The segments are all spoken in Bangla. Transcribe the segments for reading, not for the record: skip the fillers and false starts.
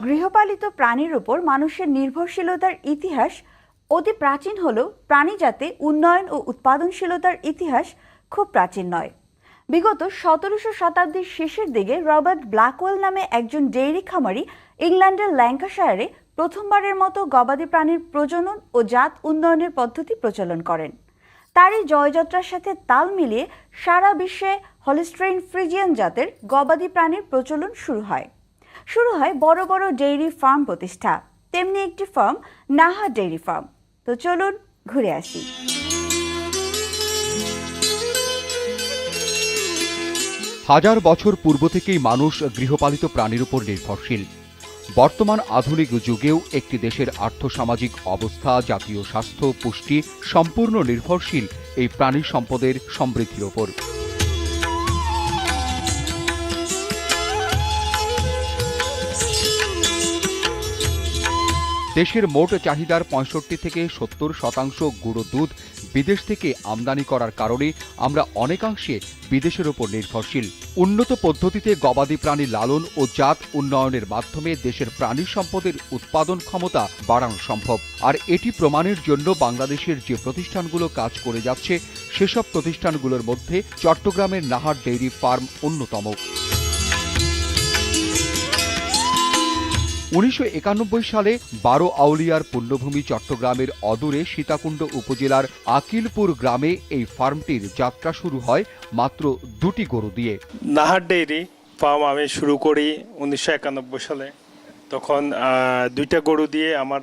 গৃহপালিত প্রাণীর উপর মানুষের নির্ভরশীলতার ইতিহাস অতি প্রাচীন হলেও প্রাণীজাতে উন্নয়ন ও উৎপাদনশীলতার ইতিহাস খুব প্রাচীন নয়। বিগত 1700 শতাব্দীর শেষের দিকে রবার্ট ব্ল্যাকওয়েল নামে একজন ডেইরি খামারি ইংল্যান্ডের ল্যাঙ্কাশায়ারে প্রথমবারের মতো গবাদি প্রাণীর প্রজনন ও জাত উন্নয়নের পদ্ধতি প্রচলন করেন। তারই জয়যাত্রার সাথে তাল মিলিয়ে সারা বিশ্বে হলিস্টেইন ফ্রিজিয়ান জাতের গবাদি প্রাণীর প্রচলন শুরু হয় বড় বড় ডেইরি ফার্ম প্রতিষ্ঠা। তেমনি একটি ফার্ম নাহার ডেইরি ফার্ম। তো চলুন ঘুরে আসি। হাজার বছর পূর্ব থেকেই মানুষ গৃহপালিত প্রাণীর উপর নির্ভরশীল। বর্তমান আধুনিক যুগেও একটি দেশের আর্থসামাজিক অবস্থা, জাতীয় স্বাস্থ্য, পুষ্টি সম্পূর্ণ নির্ভরশীল এই প্রাণী সম্পদের সমৃদ্ধির ওপর। দেশের মোট চাহিদার 65 থেকে 70% গুঁড়ো দুধ বিদেশ থেকে আমদানি করার কারণে আমরা অনেকাংশে বিদেশের ওপর নির্ভরশীল। উন্নত পদ্ধতিতে গবাদি প্রাণী লালন ও জাত উন্নয়নের মাধ্যমে দেশের প্রাণী সম্পদের উৎপাদন ক্ষমতা বাড়ানো সম্ভব। আর এটি প্রমাণের জন্য বাংলাদেশের যে প্রতিষ্ঠানগুলো কাজ করে যাচ্ছে সেসব প্রতিষ্ঠানগুলোর মধ্যে চট্টগ্রামের নাহার ডেইরি ফার্ম অন্যতম। 1991 সালে 12 আউলিয়ার পুণ্যভূমি চট্টগ্রামের অদূরে সীতাকুণ্ড উপজেলার আকিলপুর গ্রামে এই ফার্মটির যাত্রা শুরু হয় মাত্র 2টি গরু দিয়ে। নাহার ডেইরি ফার্ম আমি শুরু করি 1991 সালে। তখন 2টা গরু দিয়ে আমার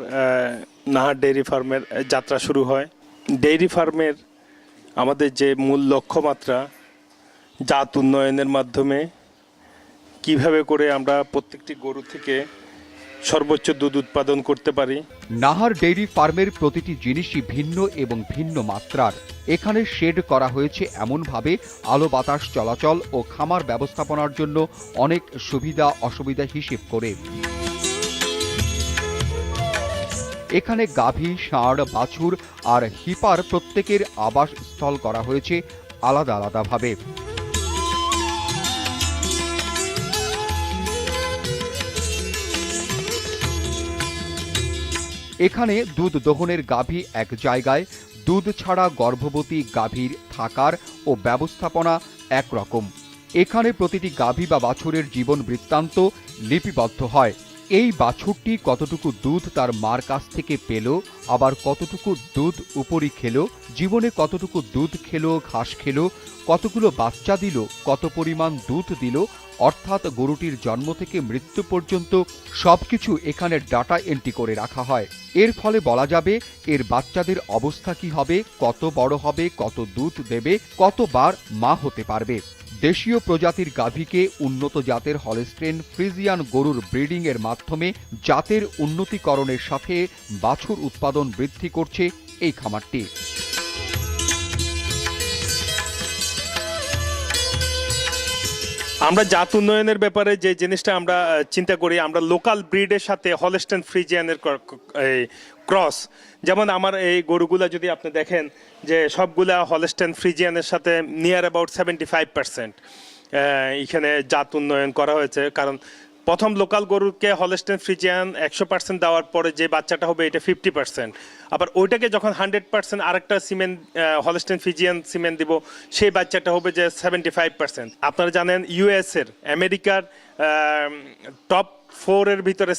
নাহার ডেইরি ফার্মের যাত্রা শুরু হয়। ডেইরি ফার্মের আমাদের যে মূল লক্ষ্যমাত্রা, জাত উন্নয়নের মাধ্যমে কিভাবে করে আমরা প্রত্যেকটি গরু থেকে সর্বোচ্চ দুধ উৎপাদন করতে পারি। নাহার ডেইরি ফার্মের প্রতিটি জিনিসই ভিন্ন এবং ভিন্ন মাত্রার। এখানে শেড করা হয়েছে এমনভাবে আলো বাতাস চলাচল ও খামার ব্যবস্থাপনার জন্য অনেক সুবিধা অসুবিধা হিসেব করে। এখানে গাভী, ষাঁড়, বাছুর আর হিপার প্রত্যেকের আবাস স্থল করা হয়েছে আলাদা আলাদাভাবে। এখানে দুধ দহনের গাভী এক জায়গায়, দুধ ছাড়া গর্ভবতী গাভীর থাকার ও ব্যবস্থাপনা একরকম। এখানে প্রতিটি গাভী বা বাছুরের জীবন বৃত্তান্ত লিপিবদ্ধ হয়। এই বাছুরটি কতটুকু দুধ তার মার কাছ থেকে পেল, আবার কতটুকু দুধ উপরি খেলো, জীবনে কতটুকু দুধ খেলো, ঘাস খেলো, কতগুলো বাচ্চা দিল, কত পরিমাণ দুধ দিল, অর্থাৎ গরুটির জন্ম থেকে মৃত্যু পর্যন্ত সবকিছু এখানে ডাটা এন্ট্রি করে রাখা হয়। এর ফলে বলা যাবে এর বাচ্চাদের অবস্থা কি হবে, কত বড় হবে, কত দুধ দেবে, কতবার মা হতে পারবে। দেশীয় প্রজাতির গাভীকে উন্নত জাতের হলিস্টেইন ফ্রিজিয়ান গরুর ব্রিডিং এর মাধ্যমে জাতের উন্নতিকরণের সাথে বাছুর উৎপাদন বৃদ্ধি করছে এই খামারটি। আমরা জাত উন্নয়নের ব্যাপারে যে জিনিসটা আমরা চিন্তা করি, আমরা লোকাল ব্রিডের সাথে হলিস্টেইন ফ্রিজিয়ানের ক্রস। যেমন আমার এই গরুগুলা যদি আপনি দেখেন যে সবগুলা হলিস্টেইন ফ্রিজিয়ানের সাথে নিয়ার অ্যাবাউট 75% এখানে জাত উন্নয়ন করা হয়েছে। কারণ প্রথম লোকাল গরুকে হলিস্টেইন ফ্রিজিয়ান 100% দেওয়ার পরে যে বাচ্চাটা হবে এটা 50%। আবার ওইটাকে যখন 100% আরেকটা সিমেন্ট হলিস্টেইন ফ্রিজিয়ান সিমেন্ট দিব, সেই বাচ্চাটা হবে যে 75%। আপনারা জানেন ইউএসের, আমেরিকার টপ 4 এর ভিতরে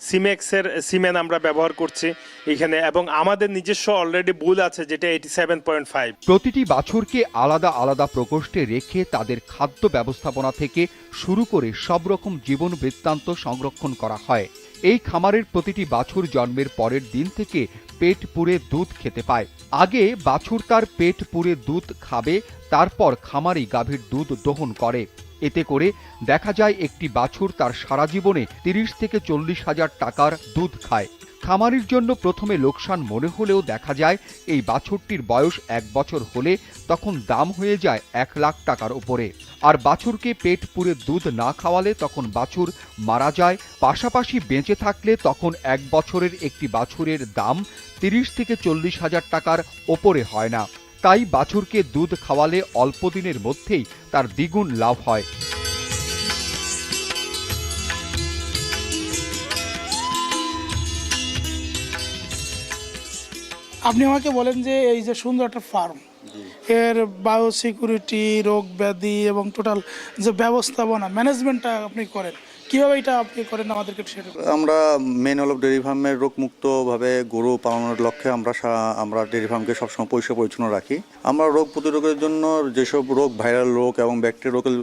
সিমেক্সের সিমেন্ট আমরা ব্যবহার করছি এখানে, এবং আমাদের নিজস্ব অলরেডি বুল আছে যেটা 87.5। প্রতিটি বাছুরকে আলাদা আলাদা প্রকোষ্ঠে রেখে তাদের খাদ্য ব্যবস্থাপনা থেকে শুরু করে সব রকম জীবন বৃত্তান্ত সংরক্ষণ করা হয়। এই খামারের প্রতিটি বাছুর জন্মের পরের দিন থেকে পেট পুরে দুধ খেতে পায়। আগে বাছুর তার পেট পুরে দুধ খাবে, তারপর খামারি গাভীর দুধ দহন করে। এতে করে দেখা যায় একটি বাছুর তার সারা জীবনে 30 থেকে 40 হাজার টাকার দুধ খায়। খামারির জন্য প্রথমে লোকসান মনে হলেও দেখা যায় এই বাছুরটির বয়স 1 বছর হলে তখন দাম হয়ে যায় 1 লাখ টাকার উপরে। আর বাছুরকে পেট পুরে দুধ না খাওয়ালে তখন বাছুর মারা যায়। পাশাপাশি বেঁচে থাকলে তখন 1 বছরের একটি বাছুরের দাম 30 থেকে 40 হাজার টাকার ওপরে হয় না। তাই বাছুরকে দুধ খাওয়ালে অল্প দিনের মধ্যেই তার দ্বিগুণ লাভ হয়। আপনি আমাকে বলেন যে এই যে সুন্দর একটা ফার্ম, এর বায়ো সিকিউরিটি, রোগ ব্যাধি এবং টোটাল যে ব্যবস্থাপনা ম্যানেজমেন্টটা আপনি করেন, কিভাবে এটা আপনি করেন আমাদেরকে একটু সেটা বলুন। আমরা মেন হল ডেয়ারি ফার্মের রোগমুক্তভাবে গরু পালনের লক্ষ্যে আমরা ডেয়ারি ফার্মকে সবসময় পরিষ্কার পরিচ্ছন্ন রাখি। আমরা রোগ প্রতিরোধের জন্য যেসব রোগ, ভাইরাল রোগ এবং ব্যাকটেরিয়া রোগের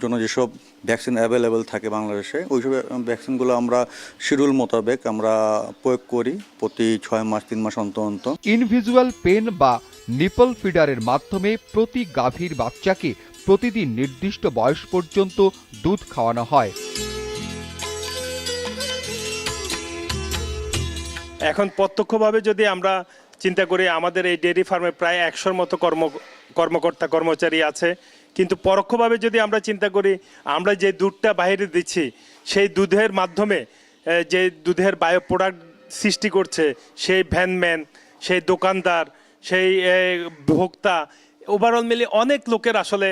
জন্য যেসব ভ্যাকসিন অ্যাভেলেবেল থাকে বাংলাদেশে, ওইসব ভ্যাকসিনগুলো আমরা শিডিউল মোতাবেক আমরা প্রয়োগ করি প্রতি 6 মাস 3 মাস অন্তর অন্তর। ইনভিজুয়াল পেন বা নিপল ফিডারের মাধ্যমে প্রতি গাভীর বাচ্চাকে প্রতিদিন নির্দিষ্ট বয়স পর্যন্ত দুধ খাওয়ানো হয়। এখন প্রত্যক্ষভাবে যদি আমরা চিন্তা করি, আমাদের এই ডেয়ারি ফার্মে প্রায় 100-র মতো কর্মকর্তা কর্মচারী আছে, কিন্তু পরোক্ষভাবে যদি আমরা চিন্তা করি, আমরা যে দুধটা বাইরে দিচ্ছি সেই দুধের মাধ্যমে যে দুধের বায়ো প্রোডাক্ট সৃষ্টি করছে সেই ভ্যানম্যান, সেই দোকানদার, সেই ভোক্তা, ওভারঅল মিলে অনেক লোকের আসলে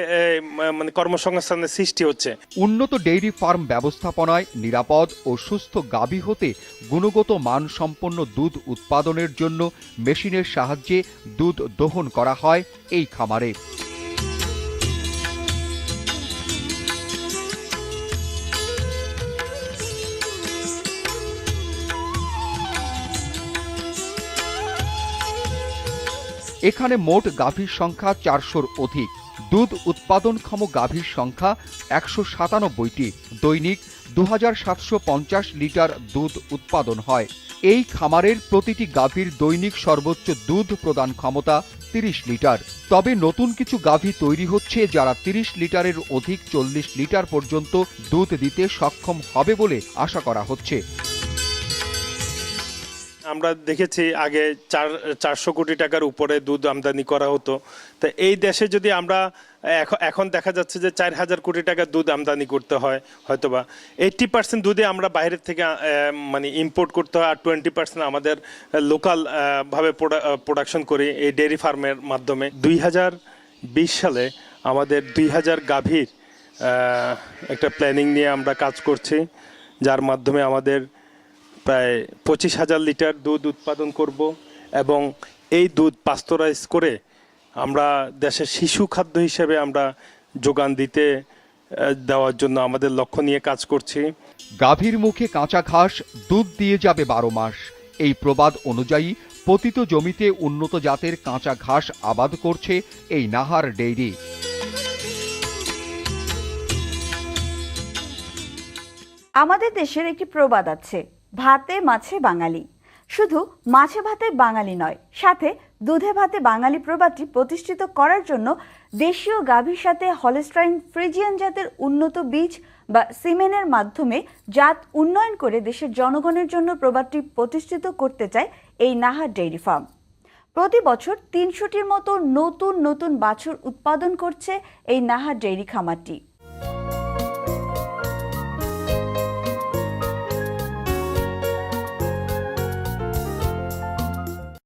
মানে কর্মসংস্থানের সৃষ্টি হচ্ছে। উন্নত ডেইরি ফার্ম ব্যবস্থাপনায় নিরাপদ ও সুস্থ গাভী হতে গুণগত মানসম্পন্ন দুধ উৎপাদনের জন্য মেশিনের সাহায্যে দুধ দহন করা হয় এই খামারে। এখানে মোট গাভীর সংখ্যা 400-র অধিক। দুধ উৎপাদনক্ষম গাভীর সংখ্যা 197টি। দৈনিক 2750 লিটার দুধ উৎপাদন হয়। এই খামারের প্রতিটি গাভীর দৈনিক সর্বোচ্চ দুধ প্রদান ক্ষমতা 30 লিটার। তবে নতুন কিছু গাভী তৈরি হচ্ছে যারা 30 লিটারের অধিক 40 লিটার পর্যন্ত দুধ দিতে সক্ষম হবে বলে আশা করা হচ্ছে। আমরা দেখেছি আগে 400 কোটি টাকার উপরে দুধ আমদানি করা হতো, তো এই দেশে যদি আমরা এখন দেখা যাচ্ছে যে 4000 কোটি টাকার দুধ আমদানি করতে হয়, হয়তোবা 80% দুধে আমরা বাইরের থেকে মানে ইম্পোর্ট করতে হয়, আর 20% আমাদের লোকাল ভাবে প্রোডাকশন করি এই ডেয়ারি ফার্মের মাধ্যমে। 2020 সালে আমাদের 2000 গাভীর একটা প্ল্যানিং নিয়ে আমরা কাজ করছি, যার মাধ্যমে আমাদের প্রায় 25,000 লিটার দুধ উৎপাদন করব এবং এই দুধ পাস্তুরাইজ করে আমরা দেশের শিশু খাদ্য হিসেবে আমরা যোগান দেওয়ার জন্য আমাদের লক্ষ্য নিয়ে কাজ করছি। গাভীর মুখে কাঁচা ঘাস দুধ দিয়ে যাবে 12 মাস। এই প্রবাদ অনুযায়ী পতিত জমিতে উন্নত জাতের কাঁচা ঘাস আবাদ করছে এই নাহার ডেইরি। আমাদের দেশের একটি প্রবাদ আছে, ভাতে মাছে বাঙালি। শুধু মাছে ভাতে বাঙালি নয়, সাথে দুধে ভাতে বাঙালি প্রবাদটি প্রতিষ্ঠিত করার জন্য দেশীয় গাভীর সাথে হলস্টাইন ফ্রিজিয়ান জাতের উন্নত বীজ বা সিমেনের মাধ্যমে জাত উন্নয়ন করে দেশের জনগণের জন্য প্রবাদটি প্রতিষ্ঠিত করতে চায় এই নাহার ডেইরি ফার্ম। প্রতি বছর 300টির মতো নতুন নতুন বাছুর উৎপাদন করছে এই নাহার ডেইরি খামারটি।